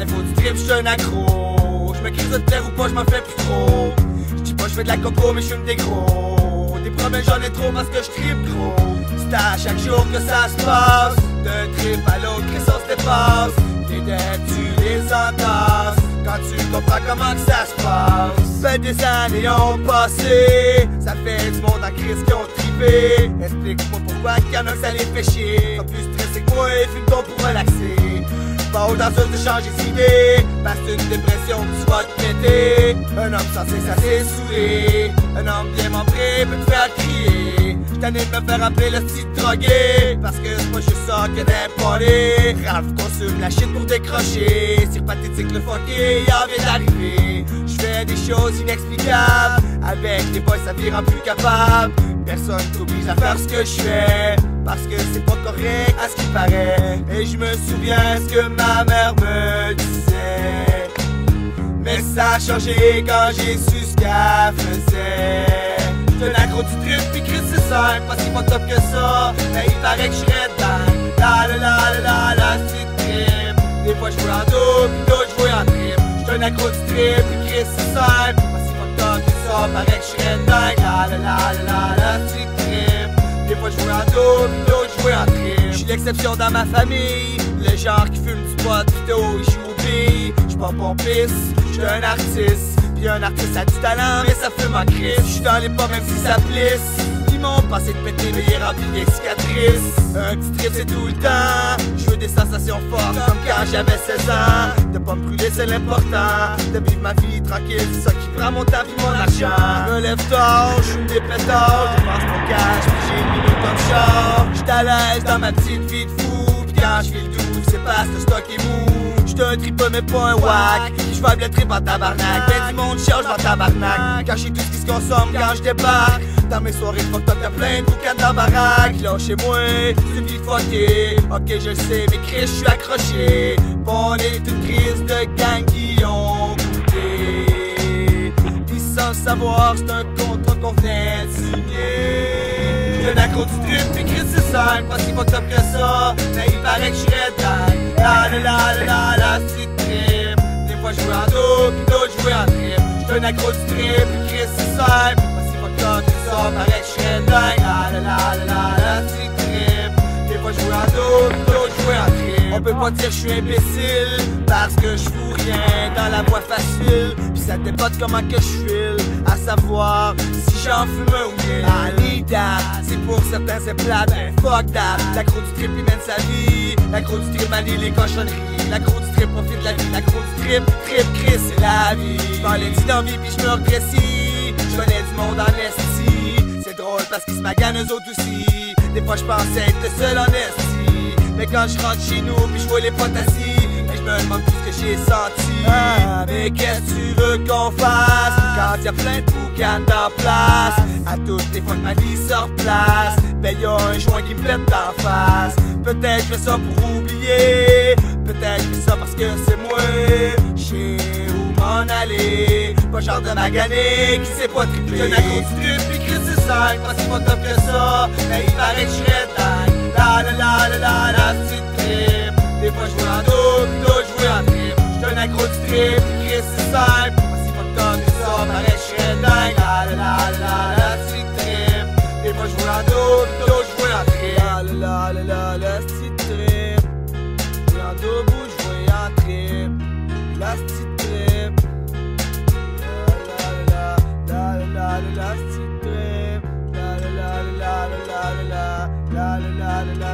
mais faut du trip, j'suis un accro. J'me crise de terre ou pas, j'm'en fais plus trop. J'dis pas j'fais de la coco, mais j'fume des gros. Des problèmes j'en ai trop parce que j'trippe trop. C'est à chaque jour que ça se passe. D'un trip à l'autre, que ça se dépasse. Tes dettes, tu les entasses. Quand tu comprends comment que ça se passe. Ben des années ont passé. Ça fait du monde en crise qui ont trippé. Explique-moi pourquoi qu'il y en a que ça les fait chier. Sont plus stressés que moi et fume ton pour relaxer. Pas aux danseuses de changer d'idée. Parce que une dépression tu vas te péter. Un homme censé ça s'est saoulé. Un homme bien membré peut te faire crier. J't'en ai de me faire appeler le style drogué. Parce que c'est pas juste ça que d'impoler. Ralph consomme la shit pour décrocher. C'est pathétique le fucké, y'en vient d'arriver. J'fais des choses inexplicables. Avec les boys ça me rend plus capable. Personne t'oblige à faire ce que j'fais. Parce que c'est pas correct à ce qu'il paraît. Et je me souviens ce que ma mère me disait. Mais ça a changé quand j'ai su ce qu'elle faisait. J'suis un accro du trip pis Chris c'est simple. Pas si pas top que ça. Mais il paraît que j'serais dingue. La la la la la la c'est trip. Des fois j'vois en dos pis d'autres j'vois en trip. J'suis un accro du trip pis Chris c'est simple. Pas si pas top que ça. Paraît que j'serais dingue. La la la la la la c'est trip. Des fois j'vois en dos pis d'autres j'vois en trip. J'suis l'exception dans ma famille. Le genre qui fume du pot pis d'eau il joue au billes. J'suis pas pompiste, j'suis un artiste. Pis un artiste a du talent mais ça fume en crise. J'suis dans les pas même si ça plisse. Ils m'ont passé de péter mais il est rempli des cicatrices. Un petit trip c'est tout le temps. J'veux des sensations fortes comme quand j'avais 16 ans. De pas me brûler c'est l'important. De vivre ma vie tranquille, c'est ça qui prend mon temps pis mon argent. Je me lève tard, j'fume des pétards. J'pense mon cash pis j'ai une minute dans le char. J'suis à l'aise dans ma petite vie de fou. Pis quand j'fais le doux, c'est pas ce stock est mou. J'suis un tripeux mais pas un wack. J'vibe le trip en tabarnak. Ben du monde charge en tabarnak. Cacher tout ce qui se consomme quand j'débarque. Dans mes soirées fuck up y'a plein de boucans dans la baraque. Là chez moi, c'est une vie fuckée. Ok je le sais mais Chris j'suis accroché. Bon on est une crise de gang qui ont goûté. Pis sans savoir c'est un contrat qu'on vient de signer. J'suis un accro du trip pis Chris c'est simple. Pas si fuck up que ça. Mais il paraît que j'serais dingue. La la la la la la c'est trip. Des fois j'joue en dos pis d'autres j'joue en trip. J'suis un accro du trip pis Chris c'est simple. Pas si fuck up que ça. Paraît que j'serais dingue. La la la la la la c'est trip. Des fois j'joue en dos pis d'autres j'joue en trip. On peut pas dire j'suis imbécile parce que j'fous rien dans la voie facile. Pis ça dépend de comment que j'file. À savoir si j'en fume un ou bien. Ah l'idée, c'est pour certains c'est plate. Ben fuck that. L'accro du trip il mène sa vie. L'accro du trip manie les cochonneries. L'accro du trip profite de la vie. L'accro du trip, Chris c'est la vie. J'parlais dit d'envie pis j'me redrécis. J'connais du monde en esti. C'est drôle parce qu'ils se maganent eux autres aussi. Des fois j'pensais être le seul en esti. Mais quand je rentre chez nous pis j'vois les potes assis, mais j'me demande tout ce que j'ai senti. Ah, mais qu'est-ce que tu veux qu'on fasse quand y'a plein de boucanes en place? À toutes les fois que ma vie se replace, ben y'a un joint qui me pète d'en face. Peut-être je fais ça pour oublier, peut-être je fais ça parce que c'est moi. J'sais où m'en aller, pas genre de magané qui sait pas tripler. J'en ai accro du trip pis Chris c'est simple, pas si pas top que ça. Mais il paraît que j'serais dingue. La la la la la la c'est trip. Des fois j'vois en dos pis d'autres j'vois en trip. J'suis un accro du trip pis Chris c'est simple. Pas si pas top que ça, paraît que j'serais dingue. La la la la la c'est trip. Des fois j'vois en dos pis d'autres j'vois en trip. La la la la la c'est trip. J'vois en debout j'vois en trip. La c'est trip. La la la la la la c'est trip. La la la la la la la la la la la la